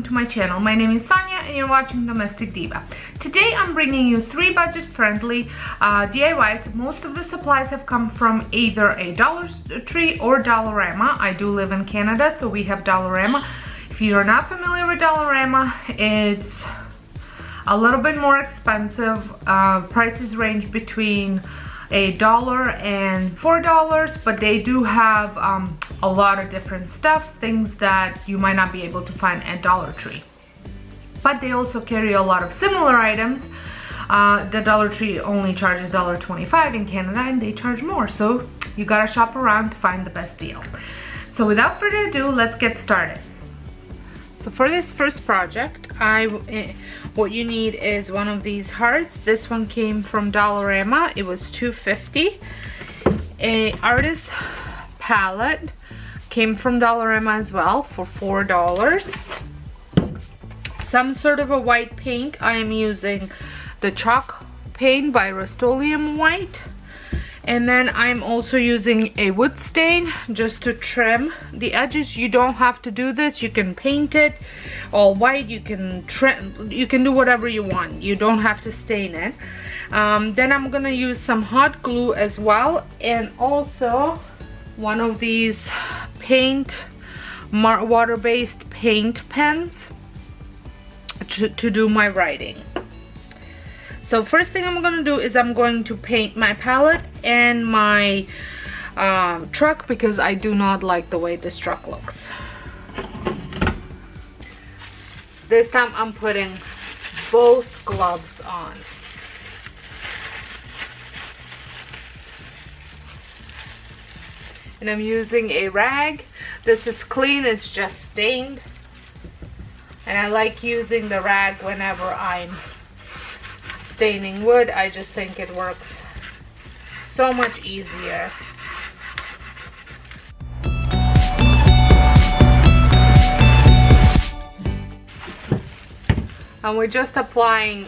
welcome to my channel. My name is Sonia and you're watching Domestic Diva. Today I'm bringing you 3 budget-friendly DIYs. Most of the supplies have come from either a Dollar Tree or Dollarama. I do live in Canada, so we have Dollarama. If you're not familiar with Dollarama, it's a little bit more expensive. Prices range between $1 and $4, but they do have a lot of different stuff, things that you might not be able to find at Dollar Tree. But they also carry a lot of similar items. The Dollar Tree only charges $1.25 in Canada, and they charge more, so you gotta shop around to find the best deal. So without further ado, let's get started. So for this first project, what you need is one of these hearts. This one came from Dollarama. It was $2.50. A artist palette came from Dollarama as well for $4. Some sort of a white paint. I am using the chalk paint by Rust-Oleum White. And then I'm also using a wood stain just to trim the edges. You don't have to do this. You can paint it all white. You can trim. You can do whatever you want. You don't have to stain it. Then I'm gonna use some hot glue as well, and also one of these water-based paint pens to do my writing. So first thing I'm gonna do is I'm going to paint my palette and my truck, because I do not like the way this truck looks. This time I'm putting both gloves on. And I'm using a rag. This is clean, it's just stained. And I like using the rag whenever I'm staining wood. I just think it works so much easier. And we're just applying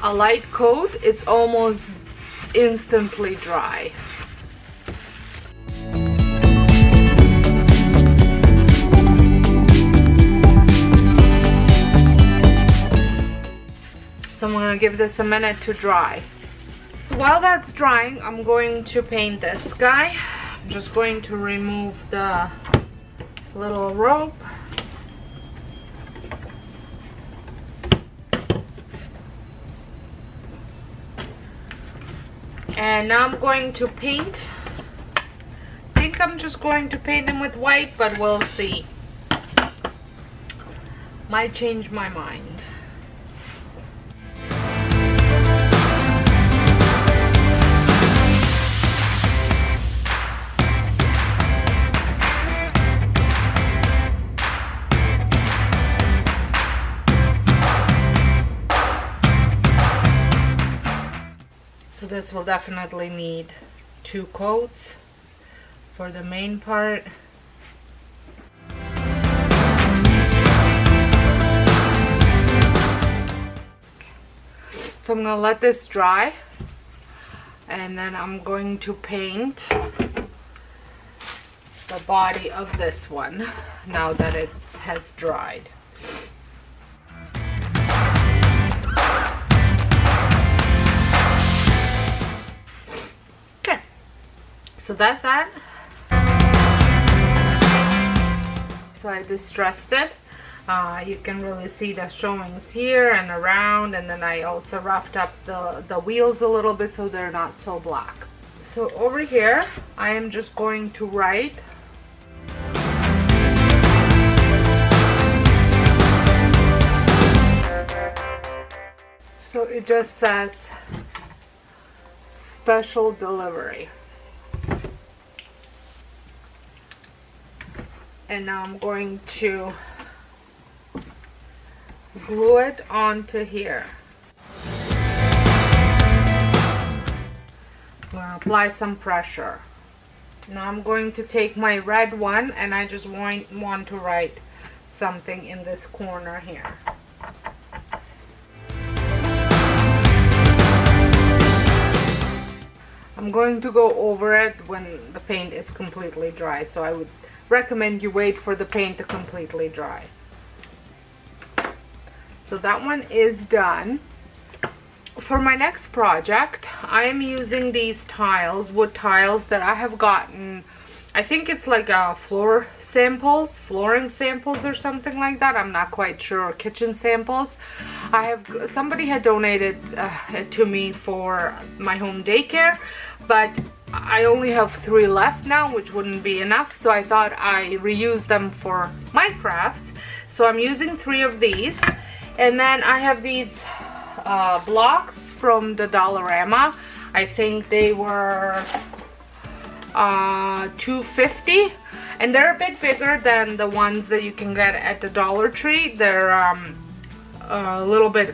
a light coat. It's almost instantly dry. So I'm gonna give this a minute to dry. While that's drying, I'm going to paint this guy. I'm just going to remove the little rope. And now I'm going to paint. I think I'm just going to paint him with white, but we'll see. Might change my mind. So this will definitely need 2 coats for the main part. So I'm gonna let this dry, and then I'm going to paint the body of this one now that it has dried. So that's that. So I distressed it. You can really see the showings here and around, and then I also roughed up the wheels a little bit so they're not so black. So over here I am just going to write. So it just says special delivery. And now I'm going to glue it onto here. I'm going to apply some pressure. Now I'm going to take my red one, and I just want to write something in this corner here. I'm going to go over it when the paint is completely dry, so I would recommend you wait for the paint to completely dry. So that one is done. For my next project, I am using these tiles, wood tiles that I have gotten. I think it's like flooring samples or something like that. I'm not quite sure, or kitchen samples. Somebody had donated it to me for my home daycare, but I only have 3 left now, which wouldn't be enough, so I thought I reuse them for my crafts. So I'm using 3 of these, and then I have these blocks from the Dollarama. I think they were $2.50, and they're a bit bigger than the ones that you can get at the Dollar Tree. They're a little bit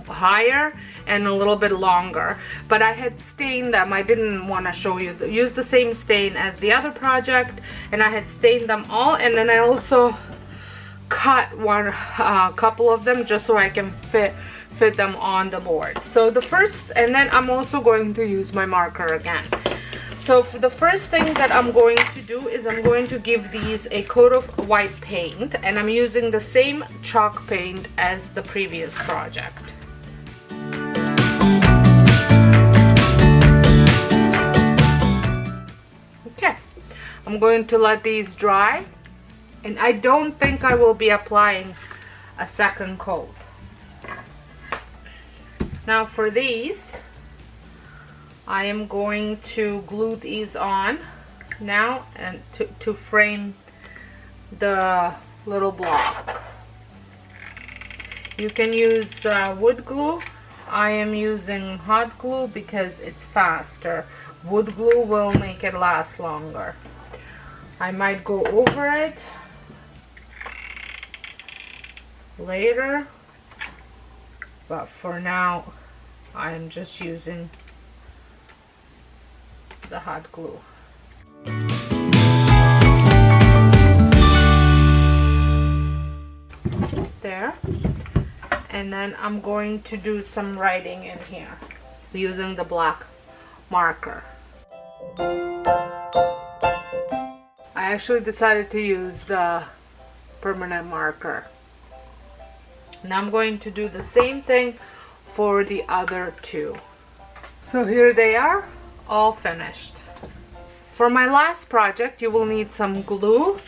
higher and a little bit longer, but I had stained them. I didn't want to show you use the same stain as the other project, and I had stained them all, and then I also cut couple of them just so I can fit them on the board. So the first, and then I'm also going to use my marker again. So for the first thing that I'm going to do is I'm going to give these a coat of white paint, and I'm using the same chalk paint as the previous project. Okay, I'm going to let these dry, and I don't think I will be applying a second coat. Now for these, I am going to glue these on now, and to frame the little block. You can use wood glue. I am using hot glue because it's faster. Wood glue will make it last longer. I might go over it later, but for now I am just using the hot glue. There. And then I'm going to do some writing in here using the black marker. I actually decided to use the permanent marker. Now I'm going to do the same thing for the other 2. So here they are, all finished. For my last project, you will need some glue.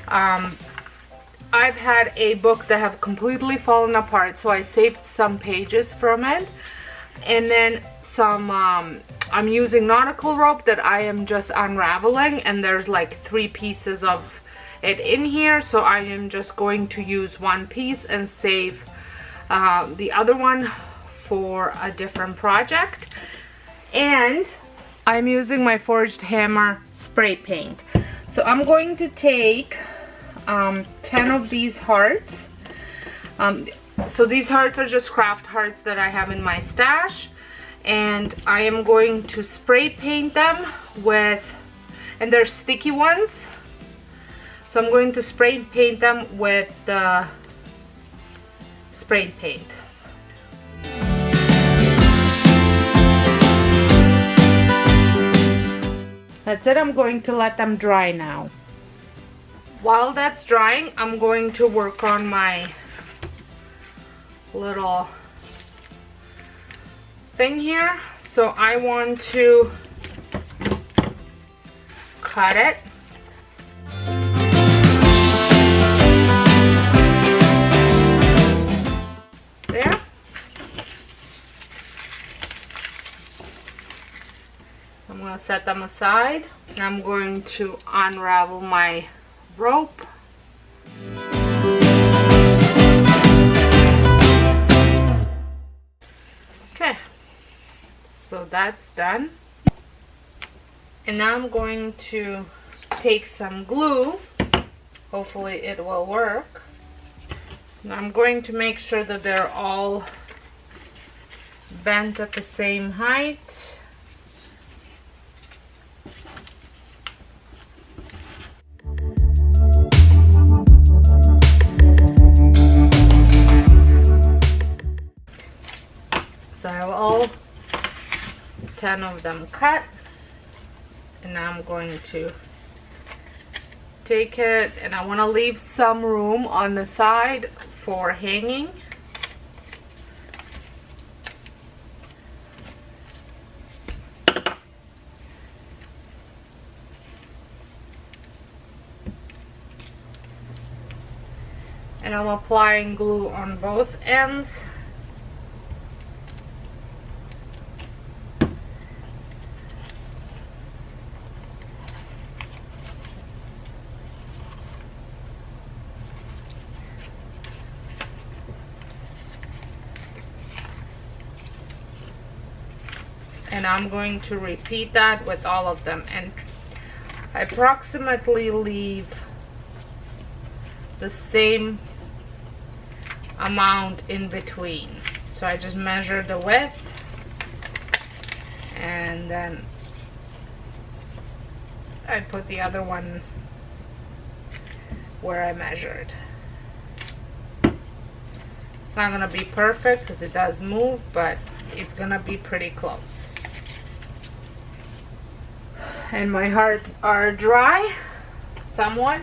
I've had a book that have completely fallen apart, so I saved some pages from it. And then some, I'm using nautical rope that I am just unraveling, and there's like 3 pieces of it in here, so I am just going to use 1 piece and save the other one for a different project. And I'm using my forged hammer spray paint. So I'm going to take 10 of these hearts. So these hearts are just craft hearts that I have in my stash, and I am going to spray paint them with, and they're sticky ones, so I'm going to spray paint them with the spray paint. That's it. I'm going to let them dry now. While that's drying, I'm going to work on my little thing here. So I want to cut it. There. I'm going to set them aside. And I'm going to unravel my rope. Okay, so that's done. And now I'm going to take some glue. Hopefully it will work. And I'm going to make sure that they're all bent at the same height. So I have all 10 of them cut, and now I'm going to take it, and I want to leave some room on the side for hanging. and I'm applying glue on both ends. And I'm going to repeat that with all of them, and I approximately leave the same amount in between. So I just measure the width, and then I put the other one where I measured. It's not gonna be perfect because it does move, but it's gonna be pretty close. And my hearts are dry somewhat,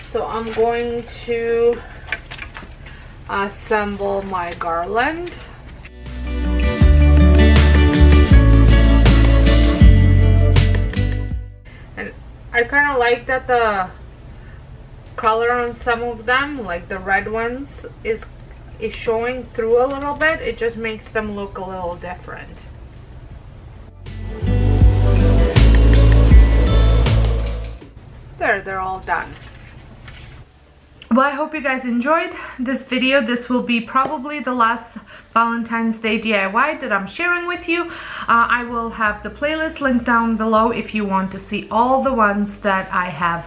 so I'm going to assemble my garland. And I kind of like that the color on some of them, like the red ones, is showing through a little bit. It just makes them look a little different. There, they're all done. Well, I hope you guys enjoyed this video. This will be probably the last Valentine's Day DIY that I'm sharing with you. I will have the playlist linked down below if you want to see all the ones that I have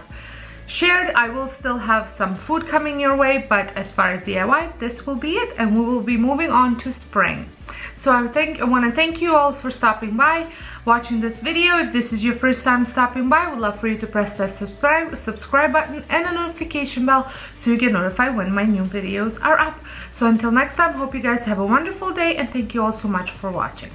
shared. I will still have some food coming your way, but as far as DIY, this will be it, and we will be moving on to spring. So I want to thank you all for stopping by, watching this video. If this is your first time stopping by, I would love for you to press that subscribe button and the notification bell so you get notified when my new videos are up. So until next time, hope you guys have a wonderful day, and thank you all so much for watching.